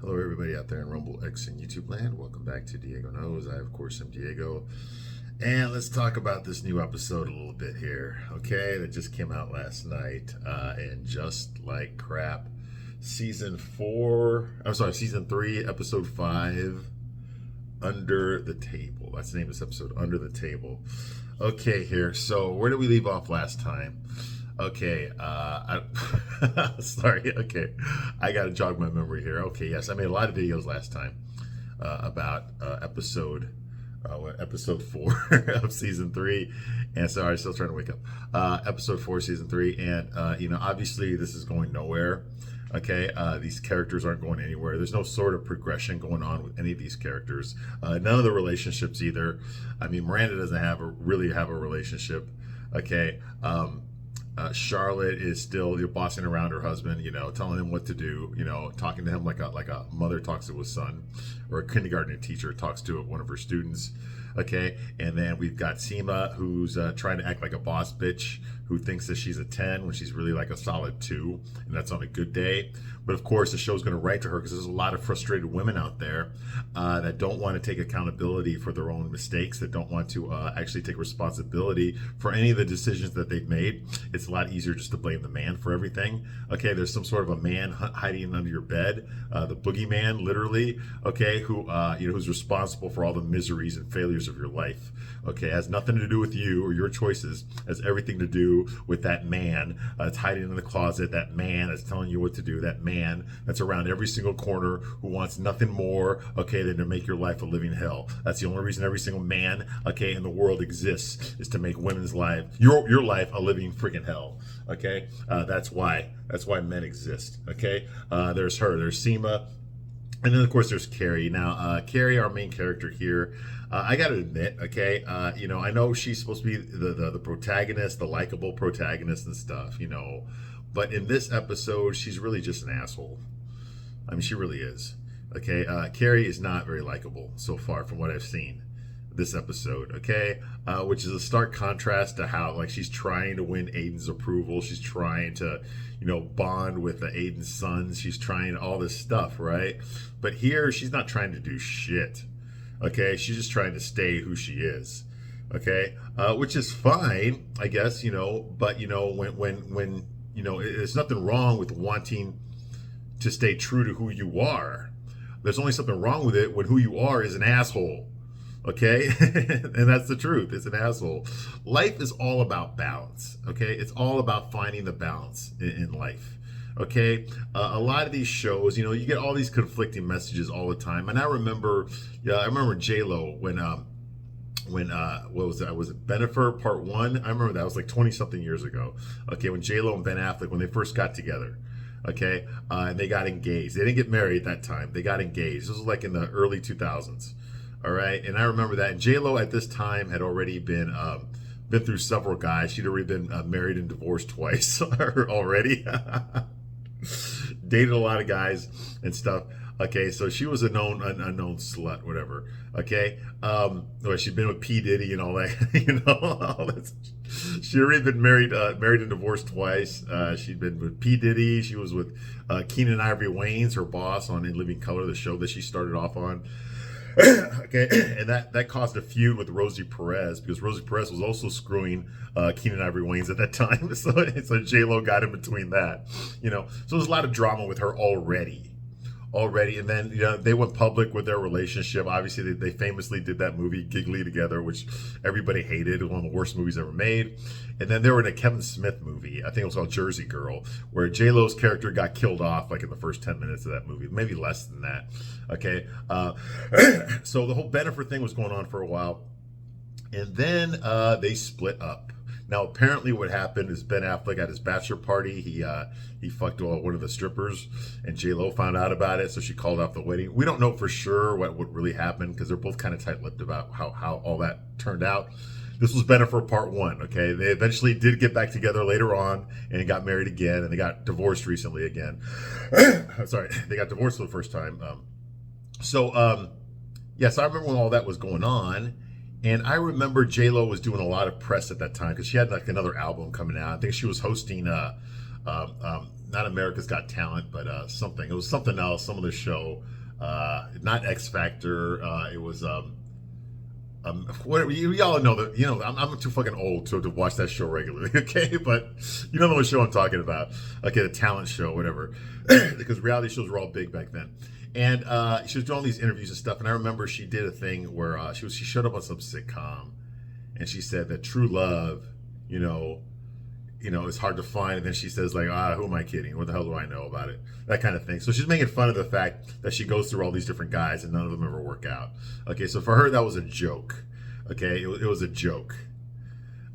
Hello, everybody out there in Rumble X and YouTube land. Welcome back to Diego Knows. I, of course, am Diego. And let's talk about this new episode a little bit here, okay? That just came out last night. And just like crap, season 3, episode 5, Under the Table. That's the name of this episode, Under the Table. Okay, here. So, where did we leave off last time? Okay, sorry. Okay, I gotta jog my memory here. Okay, yes, I made a lot of videos last time about episode 4 of season 3, and sorry, still trying to wake up. Episode 4, season 3, and obviously this is going nowhere. Okay, these characters aren't going anywhere. There's no sort of progression going on with any of these characters. None of the relationships either. I mean, Miranda doesn't really have a relationship. Okay. Charlotte is still bossing around her husband, telling him what to do, talking to him like a mother talks to a son, or a kindergarten teacher talks to one of her students. Okay, and then we've got Seema, who's trying to act like a boss bitch, who thinks that she's a 10 when she's really like a solid 2, and that's on a good day. But of course, the show's going to write to her because there's a lot of frustrated women out there that don't want to take accountability for their own mistakes, that don't want to actually take responsibility for any of the decisions that they've made. It's a lot easier just to blame the man for everything. Okay, there's some sort of a man hiding under your bed, the boogeyman, literally. Okay, who's responsible for all the miseries and failures of your life. Okay, it has nothing to do with you or your choices. It has everything to do with that man that's hiding in the closet, that man that's telling you what to do, that man that's around every single corner who wants nothing more, okay, than to make your life a living hell. That's the only reason every single man, okay, in the world exists, is to make women's life, your life, a living freaking hell. Okay, that's why men exist. Okay, there's her, there's Seema. And then, of course, there's Carrie. Now, Carrie, our main character here, I got to admit, okay, I know she's supposed to be the protagonist, the likable protagonist and stuff, but in this episode, she's really just an asshole. I mean, she really is. Okay, Carrie is not very likable so far from what I've seen this episode, okay, which is a stark contrast to how, like, she's trying to win Aiden's approval. She's trying to, bond with Aiden's sons. She's trying all this stuff, right? But here, she's not trying to do shit, okay? She's just trying to stay who she is, okay? Which is fine, I guess, but, when there's nothing wrong with wanting to stay true to who you are. There's only something wrong with it when who you are is an asshole. Okay, and that's the truth. It's an asshole. Life is all about balance. Okay, it's all about finding the balance in life. Okay, a lot of these shows, you get all these conflicting messages all the time. And I remember J-Lo when what was that? Was it Bennifer Part 1? I remember that. It was like 20 something years ago. Okay, when J-Lo and Ben Affleck, when they first got together. Okay, and they got engaged. They didn't get married at that time. They got engaged. This was like in the early 2000s. All right, and I remember that. And J-Lo at this time had already been through several guys. She'd already been married and divorced twice already. Dated a lot of guys and stuff. Okay, so she was a unknown slut, whatever. Okay, well, she'd been with P. Diddy and all that. All that. She already been married and divorced twice. She'd been with P. Diddy. She was with Keenan Ivory Wayans, her boss on In Living Color, the show that she started off on. Okay, and that caused a feud with Rosie Perez, because Rosie Perez was also screwing Keenan Ivory Wayans at that time. So J-Lo got in between that, So there's a lot of drama with her already. And then they went public with their relationship. Obviously, they famously did that movie Giggly together, which everybody hated. It was one of the worst movies ever made. And then they were in a Kevin Smith movie, I think it was called Jersey Girl, where J-Lo's character got killed off like in the first 10 minutes of that movie, maybe less than that. Okay, so the whole Bennifer thing was going on for a while, and then they split up. Now, apparently what happened is Ben Affleck at his bachelor party, he fucked one of the strippers, and J-Lo found out about it, so she called off the wedding. We don't know for sure what really happened, because they're both kind of tight-lipped about how all that turned out. This was Bennifer Part 1, okay? They eventually did get back together later on and got married again, and they got divorced recently again. Sorry, they got divorced for the first time. Yes, I remember when all that was going on. And I remember J-Lo was doing a lot of press at that time because she had like another album coming out. I think she was hosting not America's Got Talent, but something. It was something else. Some other show, not X Factor. It was whatever. You all know that. I'm too fucking old to watch that show regularly. Okay, but you don't know what show I'm talking about. Okay, the talent show, whatever. Because reality shows were all big back then. And she was doing all these interviews and stuff. And I remember she did a thing where she showed up on some sitcom, and she said that true love, it's hard to find. And then she says like, who am I kidding? What the hell do I know about it? That kind of thing. So she's making fun of the fact that she goes through all these different guys and none of them ever work out. Okay, so for her, that was a joke. Okay, it was a joke.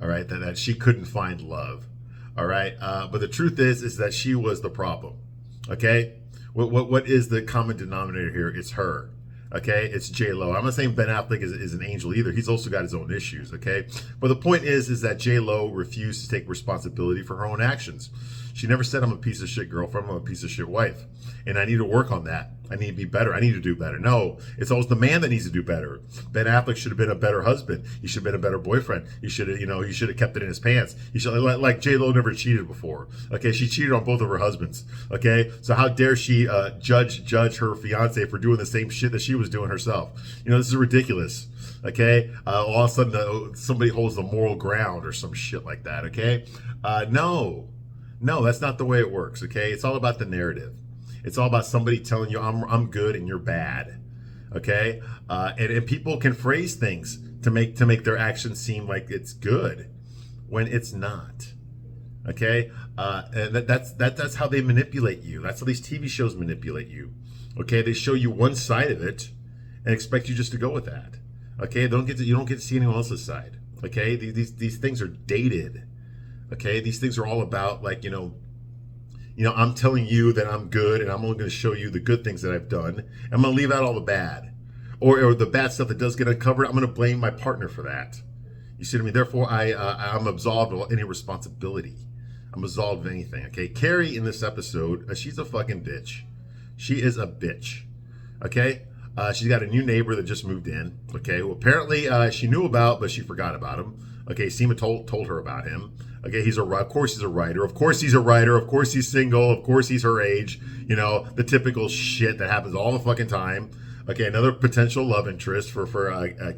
All right, that she couldn't find love. All right, but the truth is that she was the problem. Okay, what is the common denominator here? It's her. Okay, it's J-Lo. I'm not saying Ben Affleck is an angel either. He's also got his own issues, okay? But the point is that J-Lo refused to take responsibility for her own actions. She never said, I'm a piece of shit girlfriend, I'm a piece of shit wife. And I need to work on that. I need to be better. I need to do better. No, it's always the man that needs to do better. Ben Affleck should have been a better husband. He should have been a better boyfriend. He should have, he should have kept it in his pants. He should, like J-Lo never cheated before. Okay, she cheated on both of her husbands. Okay, so how dare she judge her fiance for doing the same shit that she was doing herself? This is ridiculous. Okay, all of a sudden somebody holds the moral ground or some shit like that. Okay, no, that's not the way it works. Okay, it's all about the narrative. It's all about somebody telling you I'm good and you're bad, okay? And people can phrase things to make their actions seem like it's good when it's not, okay? And that's how they manipulate you. That's how these TV shows manipulate you, okay? They show you one side of it and expect you just to go with that, okay? You don't get to see anyone else's side, okay? These things are dated, okay? These things are all about like I'm telling you that I'm good and I'm only going to show you the good things that I've done. I'm going to leave out all the bad. Or the bad stuff that does get uncovered, I'm going to blame my partner for that. You see what I mean? Therefore, I'm absolved of any responsibility. I'm absolved of anything, okay? Carrie in this episode, she's a fucking bitch. She is a bitch, okay? She's got a new neighbor that just moved in, okay? Who apparently she knew about, but she forgot about him. Okay, Seema told her about him. Okay, of course he's a writer. Of course he's a writer. Of course he's single. Of course he's her age. The typical shit that happens all the fucking time. Okay, another potential love interest for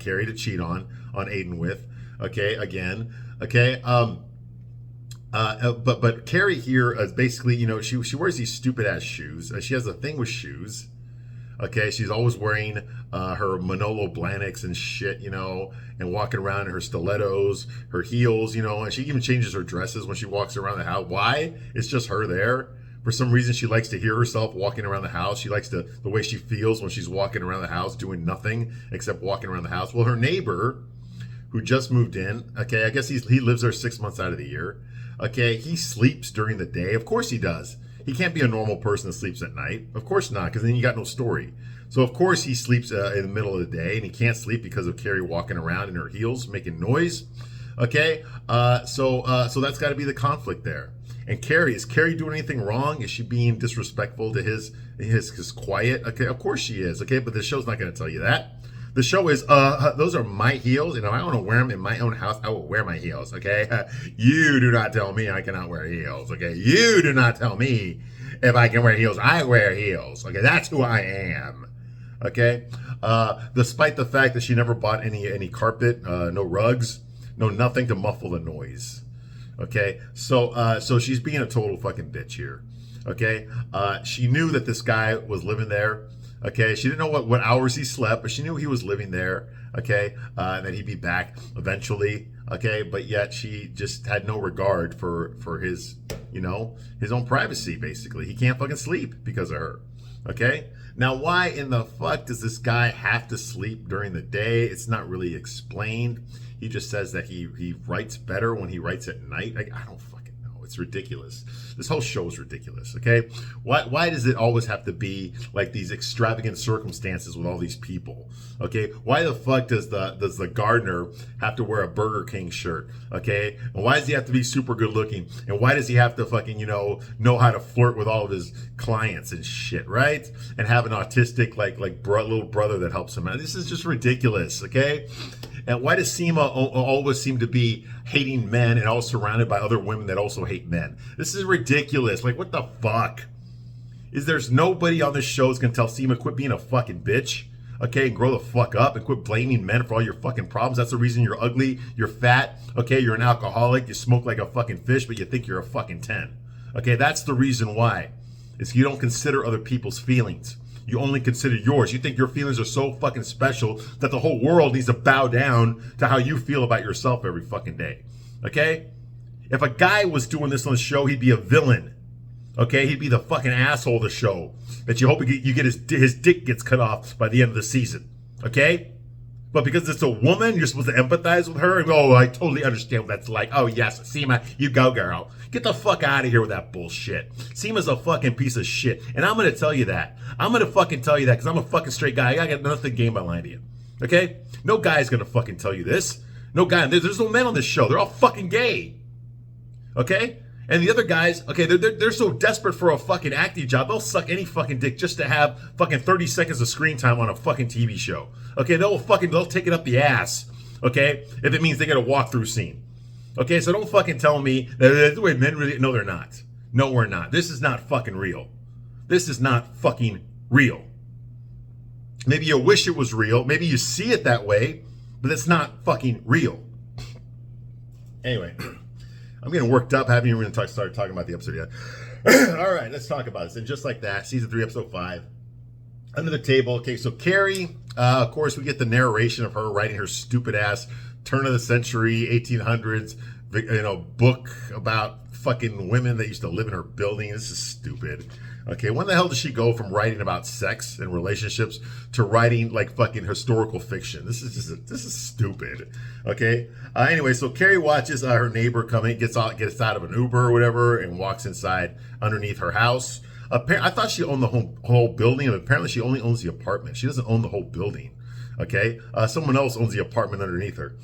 Carrie to cheat on Aiden with. Okay, again. Okay, but Carrie here is basically, she wears these stupid ass shoes. She has a thing with shoes. Okay, she's always wearing her Manolo Blahniks and shit, and walking around in her stilettos, her heels, and she even changes her dresses when she walks around the house. Why? It's just her there. For some reason, she likes to hear herself walking around the house. She likes the way she feels when she's walking around the house, doing nothing except walking around the house. Well, her neighbor, who just moved in, okay, I guess he lives there 6 months out of the year. Okay, he sleeps during the day. Of course he does. He can't be a normal person that sleeps at night. Of course not, because then you got no story. So of course he sleeps in the middle of the day, and he can't sleep because of Carrie walking around in her heels making noise. Okay, so that's got to be the conflict there. And is Carrie doing anything wrong? Is she being disrespectful to his quiet? Okay, of course she is. Okay, but the show's not going to tell you that. The show is, those are my heels, and if I want to wear them in my own house, I will wear my heels, okay? You do not tell me I cannot wear heels, okay? You do not tell me if I can wear heels. I wear heels, okay? That's who I am, okay? Despite the fact that she never bought any carpet, no rugs, no nothing to muffle the noise, okay? So she's being a total fucking bitch here, okay? She knew that this guy was living there. Okay, she didn't know what hours he slept, but she knew he was living there. Okay, and that he'd be back eventually. Okay, but yet she just had no regard for his, his own privacy. Basically, he can't fucking sleep because of her. Okay, now why in the fuck does this guy have to sleep during the day? It's not really explained. He just says that he writes better when he writes at night. I don't fucking know. It's ridiculous. This whole show is ridiculous, okay? Why does it always have to be like these extravagant circumstances with all these people, okay? Why the fuck does the gardener have to wear a Burger King shirt, okay? And why does he have to be super good looking? And why does he have to fucking, know how to flirt with all of his clients and shit, right? And have an autistic, little brother that helps him out. This is just ridiculous, okay? And why does Seema always seem to be hating men and all surrounded by other women that also hate men? This is ridiculous. Like, what the fuck? There's nobody on this show that's gonna tell Seema quit being a fucking bitch, okay, and grow the fuck up and quit blaming men for all your fucking problems. That's the reason you're ugly, you're fat, okay, you're an alcoholic, you smoke like a fucking fish, but you think you're a fucking 10. Okay, that's the reason why. Is you don't consider other people's feelings. You only consider yours. You think your feelings are so fucking special that the whole world needs to bow down to how you feel about yourself every fucking day. Okay? If a guy was doing this on the show, he'd be a villain. Okay? He'd be the fucking asshole of the show that you hope you get his dick gets cut off by the end of the season. Okay? But because it's a woman, you're supposed to empathize with her and go, oh, I totally understand what that's like. Oh, yes, Seema, you go, girl. Get the fuck out of here with that bullshit. Seema's a fucking piece of shit. And I'm going to tell you that. I'm going to fucking tell you that because I'm a fucking straight guy. I got nothing to gain by lying to you. Okay? No guy's going to fucking tell you this. No guy. There's no men on this show. They're all fucking gay. Okay? And the other guys, okay, they're so desperate for a fucking acting job, they'll suck any fucking dick just to have fucking 30 seconds of screen time on a fucking TV show. Okay, they'll take it up the ass, okay, if it means they get a walkthrough scene. Okay, so don't fucking tell me that the way men really, no, they're not. No, we're not. This is not fucking real. This is not fucking real. Maybe you wish it was real. Maybe you see it that way, but it's not fucking real. Anyway. I'm getting worked up. Haven't even started talking about the episode yet. All right, let's talk about this. And just like that, season 3, episode 5. Under the table. Okay, so Carrie, of course, we get the narration of her writing her stupid ass turn of the century, 1800s, book about fucking women that used to live in her building. This is stupid. Okay, when the hell does she go from writing about sex and relationships to writing like fucking historical fiction? This is stupid. Okay. Anyway, so Carrie watches her neighbor coming, gets out of an Uber or whatever, and walks inside underneath her house. I thought she owned the whole building, but apparently she only owns the apartment. She doesn't own the whole building. Okay. Someone else owns the apartment underneath her.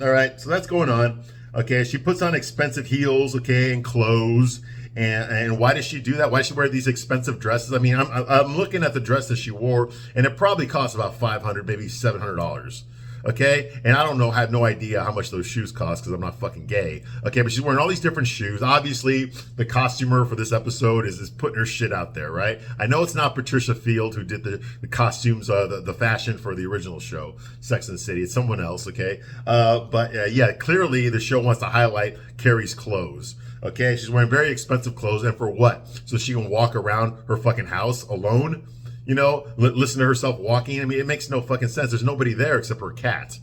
All right. So that's going on. Okay. She puts on expensive heels, okay, and clothes. And why does she do that? Why does she wear these expensive dresses? I mean, I'm looking at the dress that she wore, and it probably cost about $500, maybe $700. Okay, and I have no idea how much those shoes cost because I'm not fucking gay. Okay, but she's wearing all these different shoes. Obviously, the costumer for this episode is putting her shit out there, right? I know it's not Patricia Field who did the costumes, the fashion for the original show, Sex and the City. It's someone else, okay? But yeah, clearly the show wants to highlight Carrie's clothes. Okay, she's wearing very expensive clothes, and for what? So she can walk around her fucking house alone? Listen to herself walking? I mean, it makes no fucking sense. There's nobody there except her cat.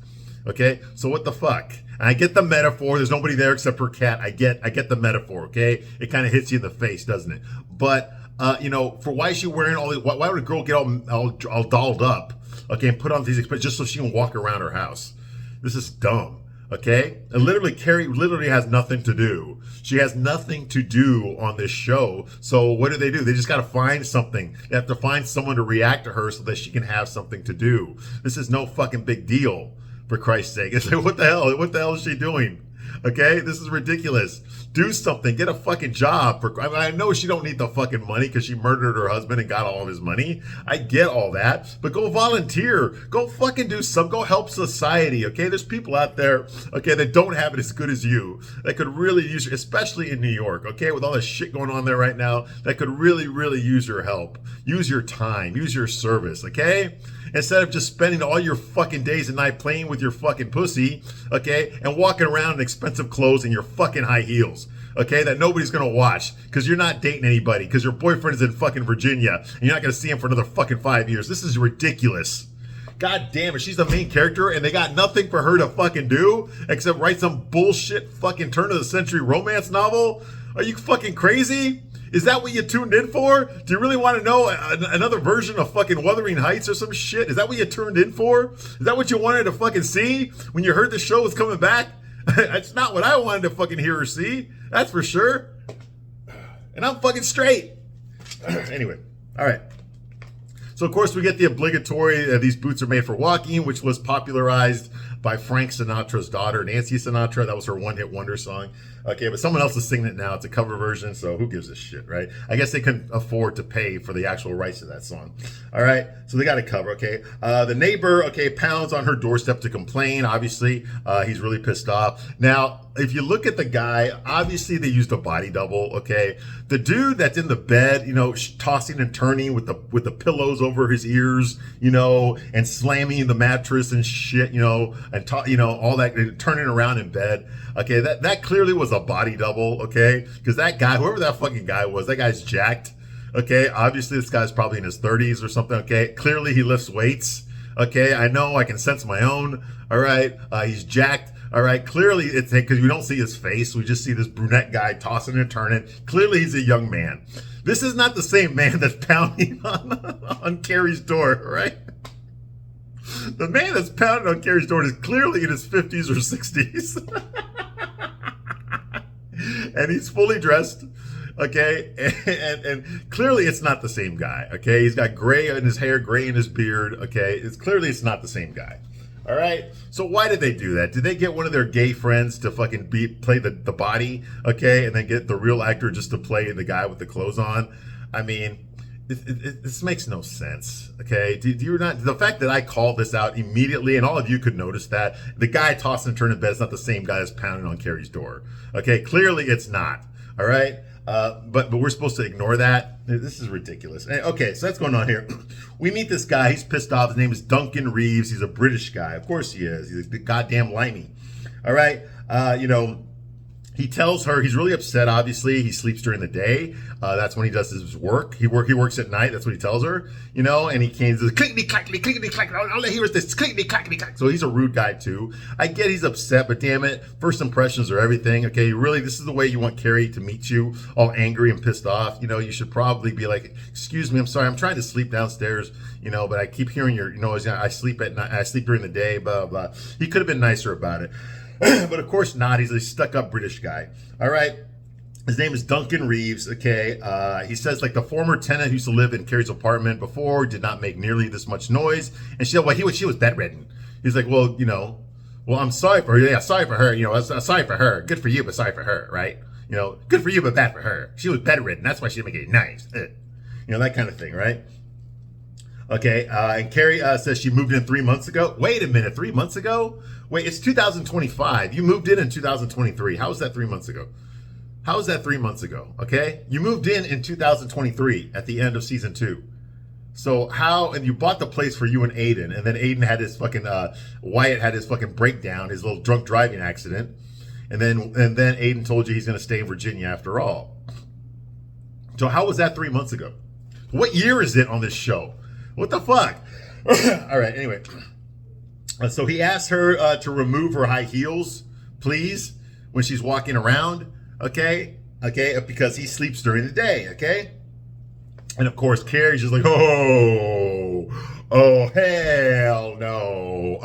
Okay, so what the fuck? And I get the metaphor. There's nobody there except her cat. I get the metaphor. Okay, it kind of hits you in the face, doesn't it? But for why is she wearing all these? Why would a girl get all dolled up? Okay, and put on these just so she can walk around her house? This is dumb. Okay? And literally, Carrie literally has nothing to do. She has nothing to do on this show. So what do? They just got to find something. They have to find someone to react to her so that she can have something to do. This is no fucking big deal, for Christ's sake. It's like, what the hell? What the hell is she doing? Okay? This is ridiculous. Do something. Get a fucking job. I know she don't need the fucking money because she murdered her husband and got all of his money. I get all that. But go volunteer. Go fucking do something. Go help society, okay? There's people out there, okay, that don't have it as good as you, that could really use, especially in New York, okay, with all this shit going on there right now, that could really, really use your help. Use your time. Use your service, okay? Instead of just spending all your fucking days and night playing with your fucking pussy, okay, and walking around in expensive clothes and your fucking high heels, okay, that nobody's gonna watch because you're not dating anybody because your boyfriend is in fucking Virginia and you're not gonna see him for another fucking 5 years. This is ridiculous. God damn it, she's the main character and they got nothing for her to fucking do except write some bullshit fucking turn of the century romance novel? Are you fucking crazy? Is that what you tuned in for? Do you really want to know another version of fucking Wuthering Heights or some shit? Is that what you turned in for? Is that what you wanted to fucking see when you heard the show was coming back? That's not what I wanted to fucking hear or see. That's for sure. And I'm fucking straight. Anyway, all right. So, of course, we get the obligatory, these boots are made for walking, which was popularized by Frank Sinatra's daughter, Nancy Sinatra. That was her one-hit wonder song. Okay, but someone else is singing it now. It's a cover version, so who gives a shit, right? I guess they couldn't afford to pay for the actual rights to that song. All right, so they got a cover, okay? The neighbor, okay, pounds on her doorstep to complain. Obviously, he's really pissed off. Now, if you look at the guy, obviously they used a body double, okay? The dude that's in the bed, you know, tossing and turning with the pillows over his ears, you know, and slamming the mattress and shit, you know, and all that, turning around in bed. Okay, that clearly was a body double, okay? Because that guy, whoever that fucking guy was, that guy's jacked. Okay, obviously this guy's probably in his 30s or something, okay? Clearly he lifts weights, okay? I know, I can sense my own, all right? He's jacked, all right? Clearly, it's because we don't see his face. We just see this brunette guy tossing and turning. Clearly he's a young man. This is not the same man that's pounding on Carrie's door, right? The man that's pounding on Carrie's door is clearly in his 50s or 60s. And he's fully dressed, okay? And clearly it's not the same guy, okay? He's got gray in his hair, gray in his beard, okay? Clearly it's not the same guy, all right? So why did they do that? Did they get one of their gay friends to fucking play the body, okay? And then get the real actor just to play the guy with the clothes on? I mean, this makes no sense, okay? Do you not, the fact that I called this out immediately, and all of you could notice that, the guy tossing and turning in bed is not the same guy that's pounding on Carrie's door, okay? Clearly it's not, all right? But we're supposed to ignore that? This is ridiculous. Okay, so that's going on here. We meet this guy, he's pissed off, his name is Duncan Reeves, he's a British guy, of course he is, he's a goddamn limey, all right? You know, he tells her he's really upset, obviously. He sleeps during the day. That's when he does his work. He works at night. That's what he tells her, you know, and he can't just clickety-clackety, clickety-clack. All I hear is this clickety-clackety-clack. So he's a rude guy, too. I get he's upset, but damn it, first impressions are everything, okay? Really, this is the way you want Carrie to meet you, all angry and pissed off. You know, you should probably be like, excuse me, I'm sorry, I'm trying to sleep downstairs, you know, but I keep hearing your noise. I sleep at night, I sleep during the day, blah, blah. He could have been nicer about it. But of course not. He's a stuck-up British guy. All right. His name is Duncan Reeves. Okay. He says like the former tenant who used to live in Carrie's apartment before did not make nearly this much noise. And she was bedridden. He's like, well, you know, well, I'm sorry for her. Yeah, sorry for her. You know, sorry for her. Good for you, but sorry for her, right? You know, good for you, but bad for her. She was bedridden. That's why she didn't make any noise. You know, that kind of thing, right? Okay, and Carrie says she moved in 3 months ago. Wait a minute, 3 months ago? Wait, it's 2025. You moved in 2023. How was that 3 months ago? How was that 3 months ago? Okay, you moved in 2023 at the end of season 2. So how, and you bought the place for you and Aiden, and then Aiden had his fucking, Wyatt had his fucking breakdown, his little drunk driving accident, and then Aiden told you he's going to stay in Virginia after all. So how was that 3 months ago? What year is it on this show? What the fuck? All right, anyway. So he asked her to remove her high heels, please, when she's walking around, okay? Okay, because he sleeps during the day, okay? And of course, Carrie's just like, oh, hell no,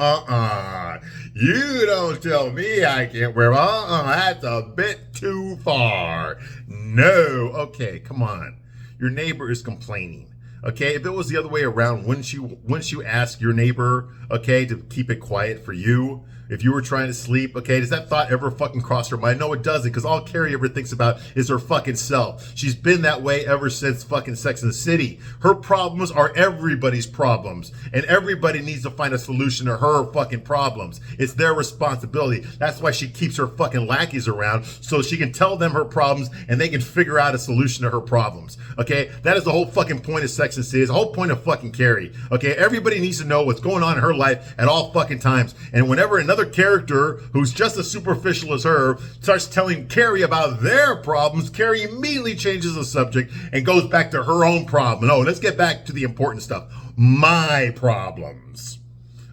you don't tell me I can't wear, that's a bit too far. No, okay, come on. Your neighbor is complaining. Okay, if it was the other way around, wouldn't you ask your neighbor, okay, to keep it quiet for you? If you were trying to sleep, okay, does that thought ever fucking cross her mind? No, it doesn't, because all Carrie ever thinks about is her fucking self. She's been that way ever since fucking Sex and the City. Her problems are everybody's problems, and everybody needs to find a solution to her fucking problems. It's their responsibility. That's why she keeps her fucking lackeys around, so she can tell them her problems, and they can figure out a solution to her problems, okay? That is the whole fucking point of Sex and the City. It's the whole point of fucking Carrie, okay? Everybody needs to know what's going on in her life at all fucking times, and whenever another character who's just as superficial as her starts telling Carrie about their problems, Carrie immediately changes the subject and goes back to her own problem. No, let's get back to the important stuff. My problems.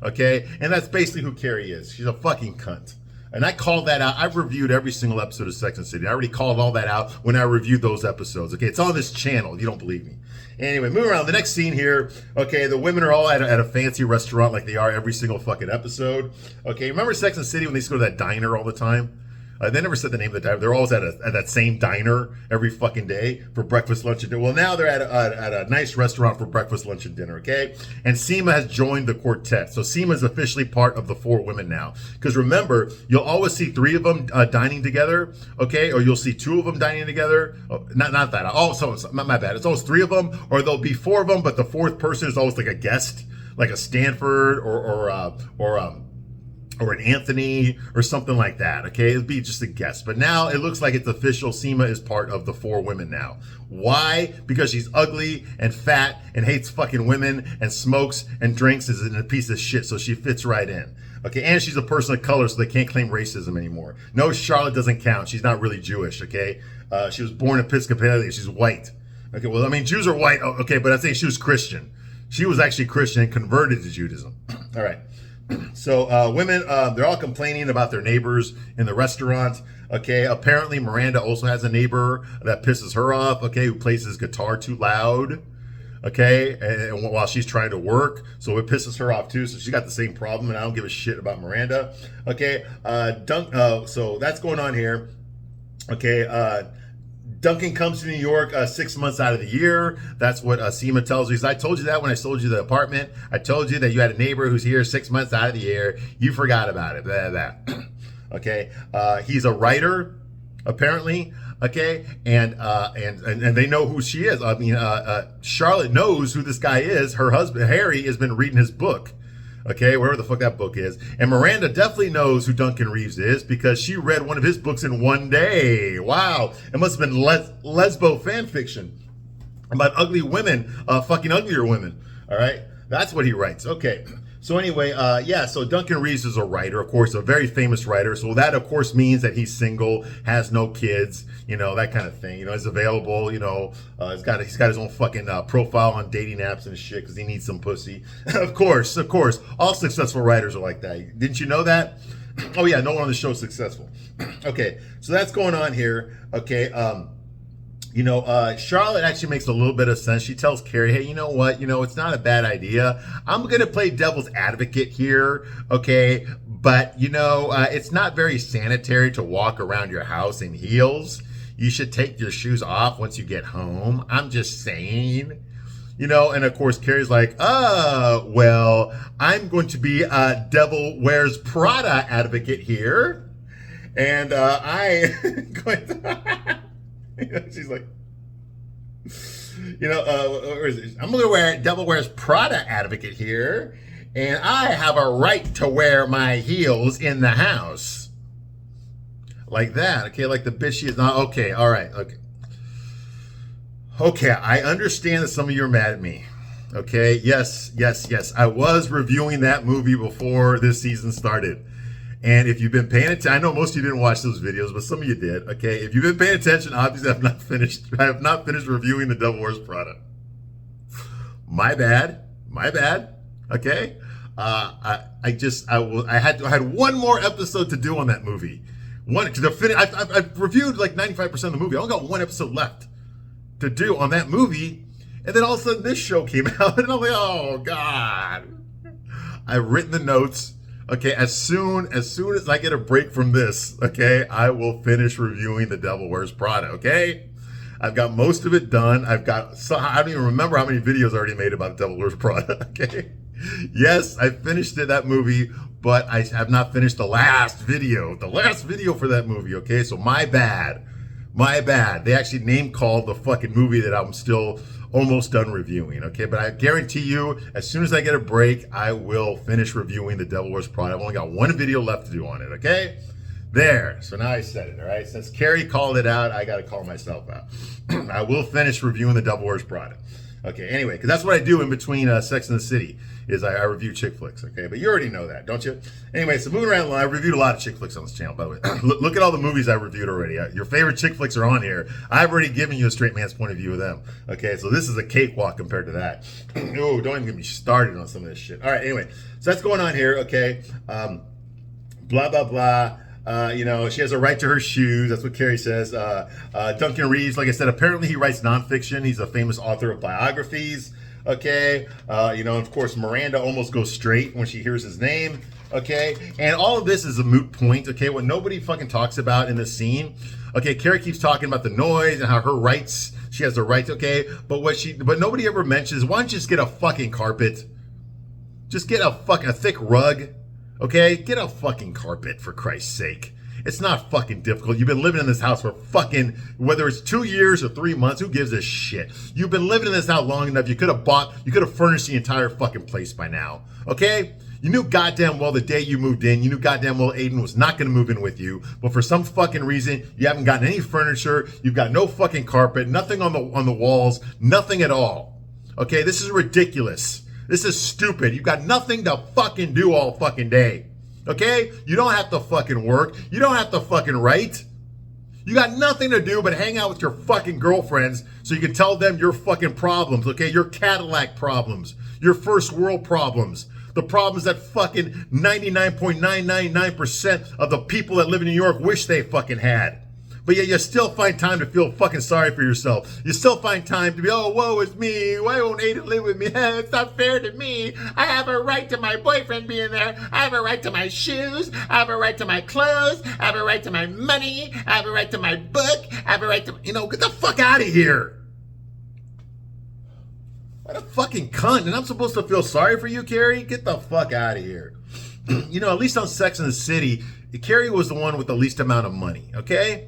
Okay? And that's basically who Carrie is. She's a fucking cunt. And I called that out. I've reviewed every single episode of Sex and the City. I already called all that out when I reviewed those episodes. Okay, it's on this channel. You don't believe me. Anyway, moving around. The next scene here. Okay, the women are all at a fancy restaurant like they are every single fucking episode. Okay, remember Sex and the City when they used to go to that diner all the time? They never said the name of the diner. They're always at that same diner every fucking day for breakfast, lunch, and dinner. Well, now they're at a nice restaurant for breakfast, lunch, and dinner, okay? And Seema has joined the quartet. So Seema is officially part of the 4 women now. Because remember, you'll always see 3 of them dining together, okay? Or you'll see 2 of them dining together. Oh, not that. Oh, so my bad. It's always 3 of them, or there'll be 4 of them, but the 4th person is always like a guest, like a Stanford or an Anthony or something like that, okay? It'd be just a guess. But now it looks like it's official. Seema is part of the 4 women now. Why? Because she's ugly and fat and hates fucking women and smokes and drinks is a piece of shit, so she fits right in. Okay, and she's a person of color, so they can't claim racism anymore. No, Charlotte doesn't count. She's not really Jewish, okay? She was born Episcopalian. She's white. Okay, well, I mean, Jews are white, okay, but I'm saying she was Christian. She was actually Christian and converted to Judaism. All right. So women, they're all complaining about their neighbors in the restaurant. Okay, apparently Miranda also has a neighbor that pisses her off, okay, who plays his guitar too loud, okay, and while she's trying to work, so it pisses her off too, so she got the same problem, and I don't give a shit about Miranda, okay. So that's going on here, okay. Duncan comes to New York 6 months out of the year. That's what Seema tells you. I told you that when I sold you the apartment. I told you that you had a neighbor who's here 6 months out of the year. You forgot about it. Blah, blah. Okay. He's a writer, apparently. Okay. And they know who she is. I mean, Charlotte knows who this guy is. Her husband, Harry, has been reading his book. Okay, wherever the fuck that book is. And Miranda definitely knows who Duncan Reeves is because she read one of his books in one day. Wow. It must have been lesbo fan fiction about ugly women, fucking uglier women. All right. That's what he writes. Okay. So anyway, so Duncan Reeves is a writer, of course, a very famous writer. So that, of course, means that he's single, has no kids, you know, that kind of thing. You know, he's available, you know, he's got his own fucking profile on dating apps and shit because he needs some pussy. Of course, all successful writers are like that. Didn't you know that? Oh yeah, no one on the show is successful. Okay, so that's going on here. Okay, Charlotte actually makes a little bit of sense. She tells Carrie, hey, you know what? You know, it's not a bad idea. I'm going to play devil's advocate here, okay? But, you know, it's not very sanitary to walk around your house in heels. You should take your shoes off once you get home. I'm just saying. You know, and of course, Carrie's like, well, I'm going to be a Devil Wears Prada advocate here. And I'm going to... She's like, where is it? I'm going to wear Devil Wears Prada advocate here, and I have a right to wear my heels in the house. Like that, okay? Like the bitch she is not, okay, all right, okay. Okay, I understand that some of you are mad at me, okay? Yes. I was reviewing that movie before this season started. And if you've been paying attention, I know most of you didn't watch those videos, but some of you did. Okay, if you've been paying attention, obviously I have not finished reviewing The Devil Wears Prada. My bad. Okay, I had one more episode to do on that movie. I've reviewed like 95% of the movie. I only got one episode left to do on that movie, and then all of a sudden this show came out, and I'm like, oh god. I've written the notes. Okay, as soon as I get a break from this, okay, I will finish reviewing The Devil Wears Prada, okay? I've got most of it done. I don't even remember how many videos I already made about The Devil Wears Prada, okay? Yes, I finished that movie, but I have not finished the last video for that movie, okay? So my bad. They actually name called the fucking movie that I'm still almost done reviewing, okay? But I guarantee you, as soon as I get a break, I will finish reviewing The Devil Wears Prada. I've only got one video left to do on it, okay? There. So now I said it, all right? Since Carrie called it out, I got to call myself out. I will finish reviewing The Devil Wears Prada. Okay, anyway, because that's what I do in between Sex and the City, is I review chick flicks, okay? But you already know that, don't you? Anyway, so moving around, I reviewed a lot of chick flicks on this channel, by the way. Look at all the movies I reviewed already. Your favorite chick flicks are on here. I've already given you a straight man's point of view of them, okay? So this is a cakewalk compared to that. Oh, don't even get me started on some of this shit. All right, anyway, so that's going on here, okay? Blah, blah, blah. She has a right to her shoes. That's what Carrie says. Duncan Reeves, like I said, apparently he writes nonfiction. He's a famous author of biographies. Okay. Of course, Miranda almost goes straight when she hears his name. Okay, and all of this is a moot point. Okay, what nobody fucking talks about in this scene. Okay, Carrie keeps talking about the noise and how her rights, she has the rights. Okay, but but nobody ever mentions, why don't you just get a fucking carpet? Just get a thick rug. Okay, get a fucking carpet, for Christ's sake. It's not fucking difficult. You've been living in this house for fucking, whether it's 2 years or 3 months, who gives a shit? You've been living in this house long enough. You could have furnished the entire fucking place by now. Okay? You knew goddamn well the day you moved in, you knew goddamn well Aiden was not going to move in with you, but for some fucking reason, you haven't gotten any furniture, you've got no fucking carpet, nothing on the walls, nothing at all. Okay? This is ridiculous. This is stupid. You've got nothing to fucking do all fucking day. Okay? You don't have to fucking work. You don't have to fucking write. You got nothing to do but hang out with your fucking girlfriends so you can tell them your fucking problems, okay? Your Cadillac problems. Your first world problems. The problems that fucking 99.999% of the people that live in New York wish they fucking had. But yet you still find time to feel fucking sorry for yourself. You still find time to be, oh, woe is me. Why won't Aiden live with me? It's not fair to me. I have a right to my boyfriend being there. I have a right to my shoes. I have a right to my clothes. I have a right to my money. I have a right to my book. I have a right to, get the fuck out of here. What a fucking cunt. And I'm supposed to feel sorry for you, Carrie? Get the fuck out of here. At least on Sex and the City, Carrie was the one with the least amount of money, okay?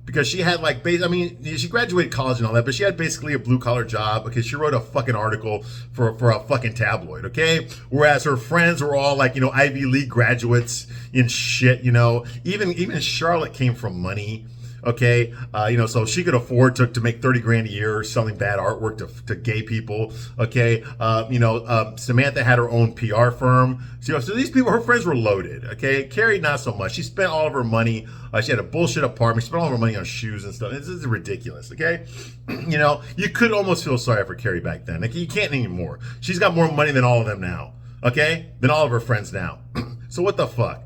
Because she had she graduated college and all that, but she had basically a blue collar job because she wrote a fucking article for a fucking tabloid, okay? Whereas her friends were all Ivy League graduates and shit, Even Charlotte came from money, okay? So she could afford to make 30 grand a year selling bad artwork to gay people, okay? Samantha had her own PR firm. So these people, her friends were loaded, okay? Carrie, not so much. She spent all of her money. She had a bullshit apartment. She spent all of her money on shoes and stuff. This is ridiculous, okay? You could almost feel sorry for Carrie back then. You can't anymore. She's got more money than all of them now, okay? Than all of her friends now. So what the fuck?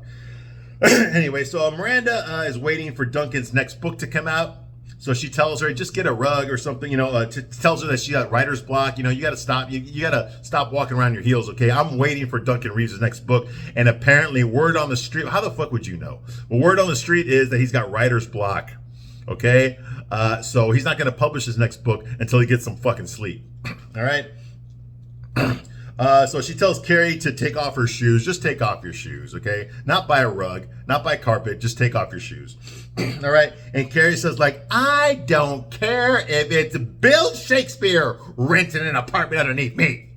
Anyway, so Miranda is waiting for Duncan's next book to come out. So she tells her, just get a rug or something, tells her that she got writer's block. You got to stop. You got to stop walking around your heels, okay? I'm waiting for Duncan Reeves' next book. And apparently word on the street, how the fuck would you know? Well, word on the street is that he's got writer's block, okay? So he's not going to publish his next book until he gets some fucking sleep, all right? So she tells Carrie to take off her shoes. Just take off your shoes, okay? Not buy a rug, not buy carpet, just take off your shoes. All right? And Carrie says, I don't care if it's Bill Shakespeare renting an apartment underneath me.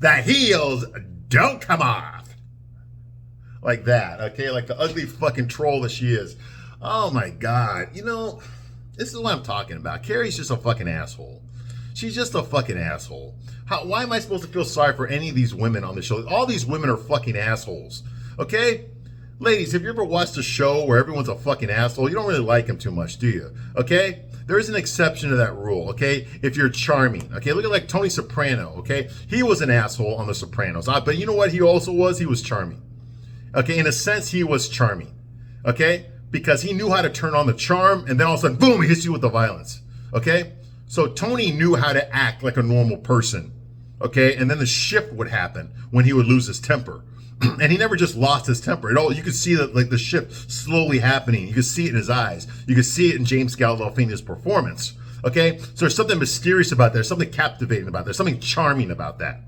The heels don't come off. Like that, okay? Like the ugly fucking troll that she is. Oh my God. This is what I'm talking about. Carrie's just a fucking asshole. She's just a fucking asshole. Why am I supposed to feel sorry for any of these women on the show? All these women are fucking assholes. Okay? Ladies, have you ever watched a show where everyone's a fucking asshole? You don't really like them too much, do you? Okay? There is an exception to that rule, okay? If you're charming. Okay? Look at Tony Soprano, okay? He was an asshole on The Sopranos. But you know what he also was? He was charming. Okay? In a sense, he was charming. Okay? Because he knew how to turn on the charm, and then all of a sudden, boom, he hits you with the violence. Okay? So Tony knew how to act like a normal person, okay? And then the shift would happen when he would lose his temper. And he never just lost his temper at all. You could see that, the shift slowly happening. You could see it in his eyes. You could see it in James Gandolfini's performance, okay? So there's something mysterious about that. There's something captivating about that. There's something charming about that,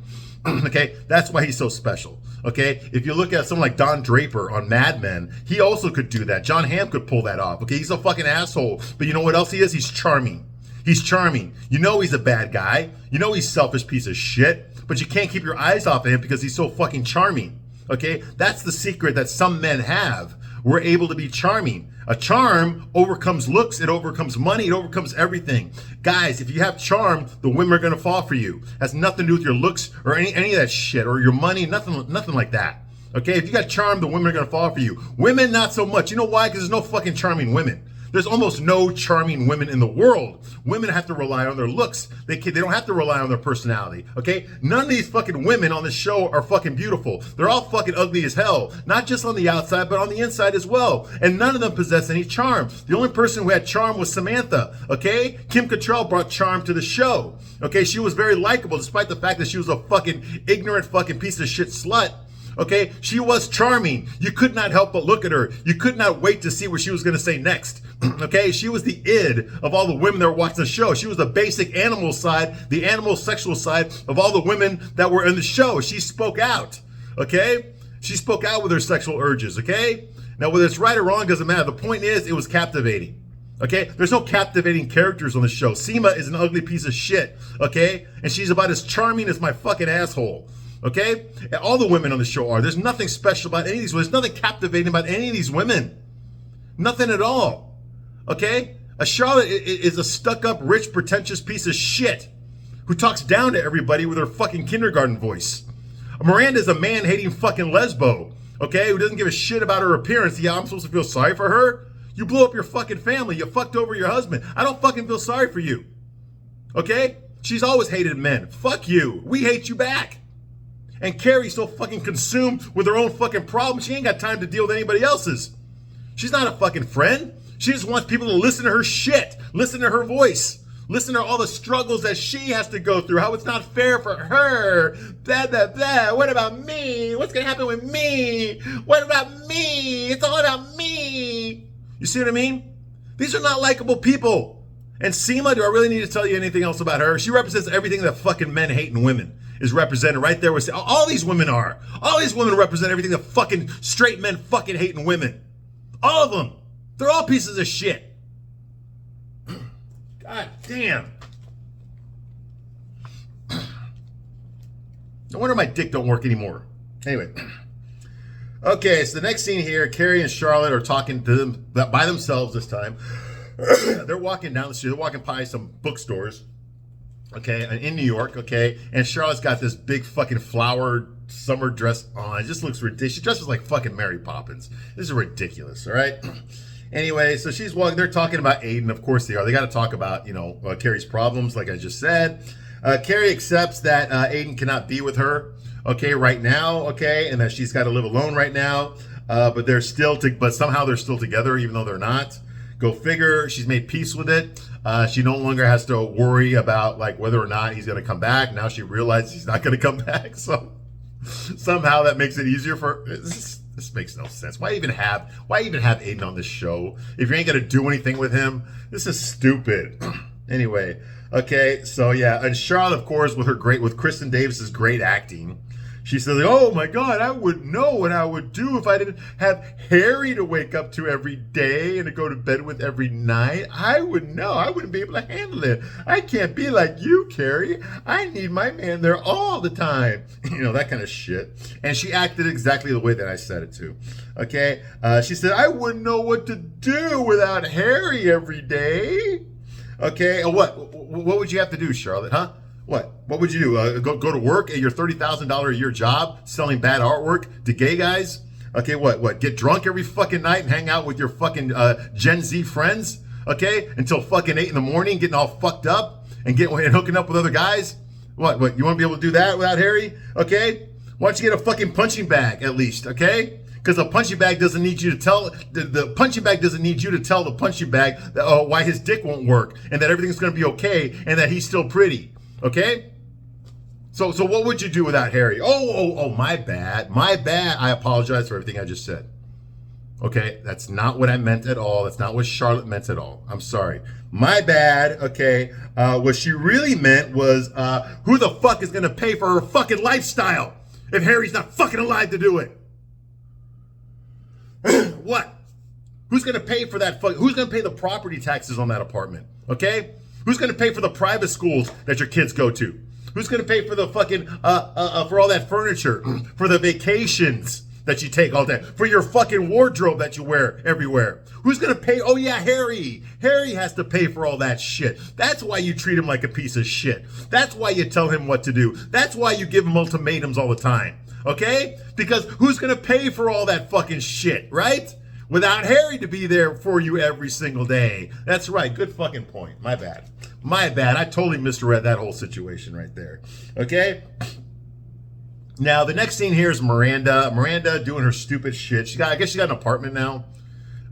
okay? That's why he's so special, okay? If you look at someone like Don Draper on Mad Men, he also could do that. John Hamm could pull that off, okay? He's a fucking asshole. But you know what else he is? He's charming. He's charming. He's a bad guy. He's a selfish piece of shit. But you can't keep your eyes off of him because he's so fucking charming. Okay? That's the secret that some men have. We're able to be charming. A charm overcomes looks. It overcomes money. It overcomes everything. Guys, if you have charm, the women are going to fall for you. Has nothing to do with your looks or any of that shit or your money. Nothing like that. Okay? If you got charm, the women are going to fall for you. Women, not so much. You know why? Because there's no fucking charming women. There's almost no charming women in the world. Women have to rely on their looks. They don't have to rely on their personality, okay? None of these fucking women on this show are fucking beautiful. They're all fucking ugly as hell. Not just on the outside, but on the inside as well. And none of them possess any charm. The only person who had charm was Samantha, okay? Kim Cattrall brought charm to the show, okay? She was very likable despite the fact that she was a fucking ignorant fucking piece of shit slut. Okay, she was charming. You could not help but look at her. You could not wait to see what she was going to say next. Okay, she was the id of all the women that were watching the show. She was the basic animal side, the animal sexual side of all the women that were in the show. She spoke out. Okay, she spoke out with her sexual urges. Okay, now whether it's right or wrong doesn't matter. The point is, it was captivating. Okay, there's no captivating characters on the show. Seema is an ugly piece of shit. Okay, and she's about as charming as my fucking asshole. Okay? And all the women on the show are. There's nothing special about any of these women. There's nothing captivating about any of these women. Nothing at all. Okay? A Charlotte is a stuck-up, rich, pretentious piece of shit who talks down to everybody with her fucking kindergarten voice. Miranda is a man-hating fucking lesbo. Okay? Who doesn't give a shit about her appearance. Yeah, I'm supposed to feel sorry for her? You blew up your fucking family. You fucked over your husband. I don't fucking feel sorry for you. Okay? She's always hated men. Fuck you. We hate you back. And Carrie's so fucking consumed with her own fucking problems, she ain't got time to deal with anybody else's. She's not a fucking friend. She just wants people to listen to her shit, listen to her voice, listen to all the struggles that she has to go through, how it's not fair for her, blah, blah, blah. What about me? What's going to happen with me? What about me? It's all about me. You see what I mean? These are not likable people. And Seema, do I really need to tell you anything else about her? She represents everything that fucking men hate in women. Is represented right there with all these women are. All these women represent everything that fucking straight men fucking hate in women. All of them. They're all pieces of shit. God damn. No wonder my dick don't work anymore. Anyway. Okay, so the next scene here, Carrie and Charlotte are talking to them by themselves this time. They're walking down the street. They're walking by some bookstores. Okay, in New York, okay, and Charlotte's got this big fucking flower summer dress on. It just looks ridiculous. She dresses like fucking Mary Poppins. This is ridiculous, all right? Anyway, so she's walking. They're talking about Aiden. Of course they are. They got to talk about, Carrie's problems, like I just said. Carrie accepts that Aiden cannot be with her, okay, right now, okay, and that she's got to live alone right now. But somehow they're still together, even though they're not. Go figure. She's made peace with it. She no longer has to worry about like whether or not he's going to come back. Now she realizes he's not going to come back. So somehow that makes it easier for her. This makes no sense. Why even have Aiden on this show if you ain't going to do anything with him? This is stupid. Anyway, okay, so yeah, and Charlotte, of course, with Kristen Davis's great acting. She says, oh my God, I wouldn't know what I would do if I didn't have Harry to wake up to every day and to go to bed with every night. I wouldn't know. I wouldn't be able to handle it. I can't be like you, Carrie. I need my man there all the time. That kind of shit. And she acted exactly the way that I said it to. Okay? She said, I wouldn't know what to do without Harry every day. Okay? What would you have to do, Charlotte, huh? What would you do? Go to work at your $30,000 a year job selling bad artwork to gay guys? Okay, what? Get drunk every fucking night and hang out with your fucking Gen Z friends? Okay, until fucking 8 a.m, getting all fucked up and hooking up with other guys? What? You want to be able to do that without Harry? Okay, why don't you get a fucking punching bag at least? Okay. Because the punching bag doesn't need you to tell the punching bag doesn't need you to tell the punching bag why his dick won't work and that everything's going to be okay and that he's still pretty. Okay? So what would you do without Harry? Oh, my bad. I apologize for everything I just said. Okay? That's not what I meant at all. That's not what Charlotte meant at all. I'm sorry. My bad. Okay? What she really meant was, who the fuck is going to pay for her fucking lifestyle if Harry's not fucking alive to do it? What? Who's going to pay for that? Who's going to pay the property taxes on that apartment? Okay? Who's going to pay for the private schools that your kids go to? Who's going to pay for the fucking, for all that furniture, for the vacations that you take all day, for your fucking wardrobe that you wear everywhere? Who's going to pay? Oh yeah, Harry. Harry has to pay for all that shit. That's why you treat him like a piece of shit. That's why you tell him what to do. That's why you give him ultimatums all the time. Okay? Because who's going to pay for all that fucking shit, right? Without Harry to be there for you every single day. That's right. Good fucking point. My bad. I totally misread that whole situation right there. Okay? Now, the next scene here is Miranda. Miranda doing her stupid shit. I guess she got an apartment now.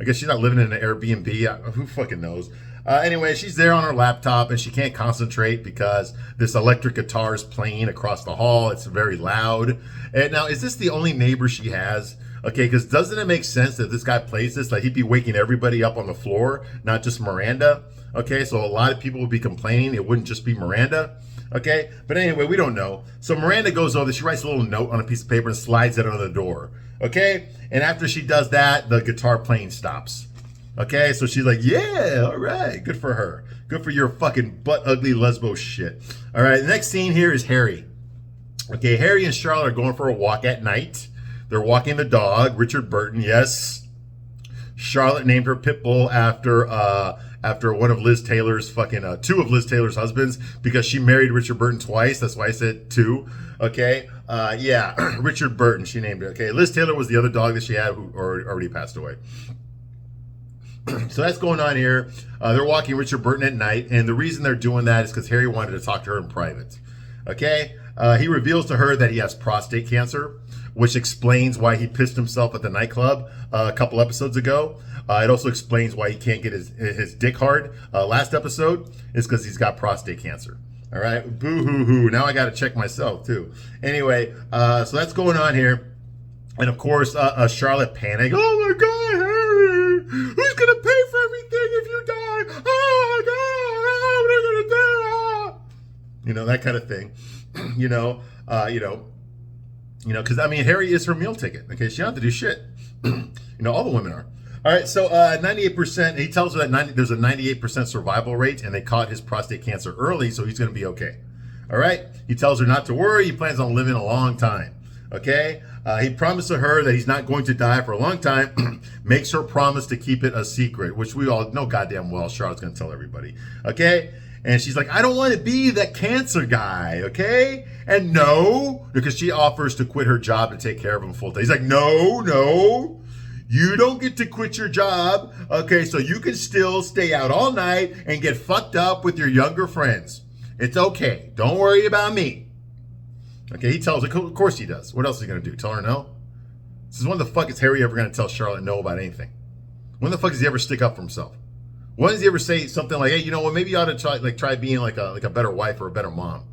I guess she's not living in an Airbnb. Who fucking knows? Anyway, she's there on her laptop and she can't concentrate because this electric guitar is playing across the hall. It's very loud. And now, is this the only neighbor she has? Okay, because doesn't it make sense that this guy plays this? Like, he'd be waking everybody up on the floor, not just Miranda. Okay, so a lot of people would be complaining. It wouldn't just be Miranda. Okay, but anyway, we don't know. So Miranda goes over, she writes a little note on a piece of paper and slides it under the door. Okay, and after she does that, the guitar playing stops. Okay, so she's like, yeah, all right, good for her. Good for your fucking butt ugly lesbo shit. All right, the next scene here is Harry. Okay, Harry and Charlotte are going for a walk at night. They're walking the dog, Richard Burton, yes. Charlotte named her pit bull after one of Liz Taylor's two of Liz Taylor's husbands because she married Richard Burton twice. That's why I said two. Okay, yeah, Richard Burton, she named it. Okay, Liz Taylor was the other dog that she had who already passed away. So that's going on here. They're walking Richard Burton at night, and the reason they're doing that is because Harry wanted to talk to her in private. Okay, he reveals to her that he has prostate cancer, which explains why he pissed himself at the nightclub a couple episodes ago. It also explains why he can't get his dick hard. Last episode is because he's got prostate cancer. All right, boo-hoo-hoo. Now I got to check myself, too. Anyway, so that's going on here. And, of course, Charlotte panicked. Oh, my God, Harry! Who's going to pay for everything if you die? Oh, my God! What are you going to do? You know, that kind of thing. Because, I mean, Harry is her meal ticket. Okay, she don't have to do shit. All the women are. All right, so 98%, he tells her that there's a 98% survival rate, and they caught his prostate cancer early, so he's going to be okay. All right, he tells her not to worry. He plans on living a long time. Okay, he promised to her that he's not going to die for a long time, makes her promise to keep it a secret, which we all know goddamn well Charlotte's going to tell everybody. Okay, and she's like, I don't want to be that cancer guy, okay? And no, because she offers to quit her job to take care of him full time. He's like, no. You don't get to quit your job, okay, so you can still stay out all night and get fucked up with your younger friends. It's okay. Don't worry about me. Okay, he tells her, of course he does. What else is he going to do? Tell her no? This is when the fuck is Harry ever going to tell Charlotte no about anything? When the fuck does he ever stick up for himself? When does he ever say something like, hey, you know what, maybe you ought to try being like a better wife or a better mom?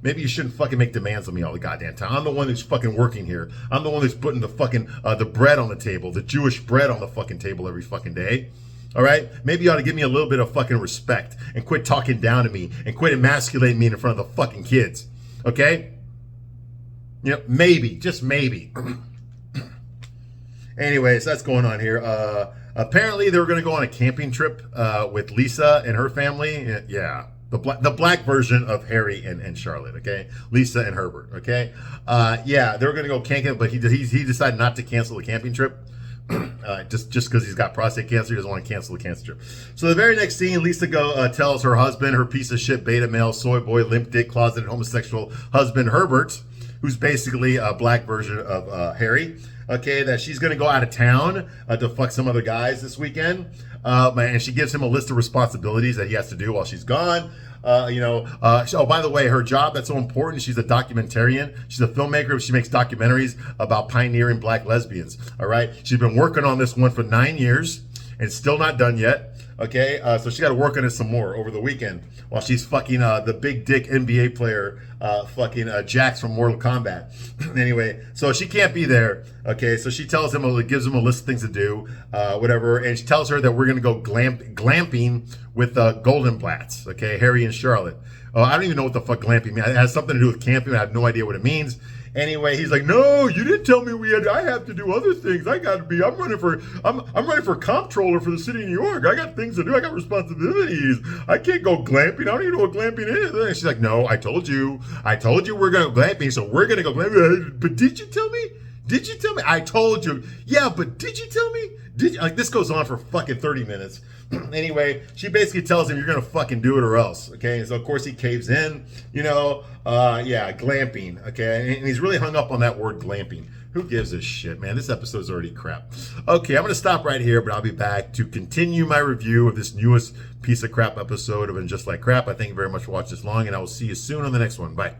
Maybe you shouldn't fucking make demands on me all the goddamn time. I'm the one who's fucking working here. I'm the one who's putting the fucking, the bread on the table, the Jewish bread on the fucking table every fucking day. All right? Maybe you ought to give me a little bit of fucking respect and quit talking down to me and quit emasculating me in front of the fucking kids. Okay? Maybe, just maybe. Anyways, that's going on here. Apparently they were going to go on a camping trip with Lisa and her family. Yeah. The black version of Harry and Charlotte, okay? Lisa and Herbert, okay? Yeah, they were going to go camping, but he decided not to cancel the camping trip. Just because he's got prostate cancer, he doesn't want to cancel the cancer trip. So the very next scene, Lisa tells her husband, her piece of shit beta male, soy boy, limp dick, closeted homosexual husband, Herbert, who's basically a black version of Harry, okay, that she's going to go out of town to fuck some other guys this weekend. And she gives him a list of responsibilities that he has to do while she's gone. Oh, by the way, her job that's so important, she's a documentarian. She's a filmmaker. She makes documentaries about pioneering black lesbians. All right. She's been working on this one for 9 years and it's still not done yet. Okay. So she got to work on it some more over the weekend while she's fucking the big dick NBA player, Jax from Mortal Kombat. Anyway, so she can't be there. Okay. So she tells him, gives him a list of things to do, whatever. And she tells her that we're going to go glamping with Goldenblatts. Okay. Harry and Charlotte. Oh, I don't even know what the fuck glamping means. It has something to do with camping. I have no idea what it means. Anyway, he's like, no, you didn't tell me I have to do other things. I'm running for comptroller for the city of New York. I got things to do. I got responsibilities. I can't go glamping. I don't even know what glamping is. And she's like, no, I told you we're going to glamping, so we're going to go glamping. But did you tell me? I told you. Yeah, but did you tell me? This goes on for fucking 30 minutes. Anyway, she basically tells him, you're going to fucking do it or else. Okay. And so, of course, he caves in, glamping. Okay. And he's really hung up on that word glamping. Who gives a shit, man? This episode's already crap. Okay. I'm going to stop right here, but I'll be back to continue my review of this newest piece of crap episode of And Just Like Crap. I thank you very much for watching this long, and I will see you soon on the next one. Bye.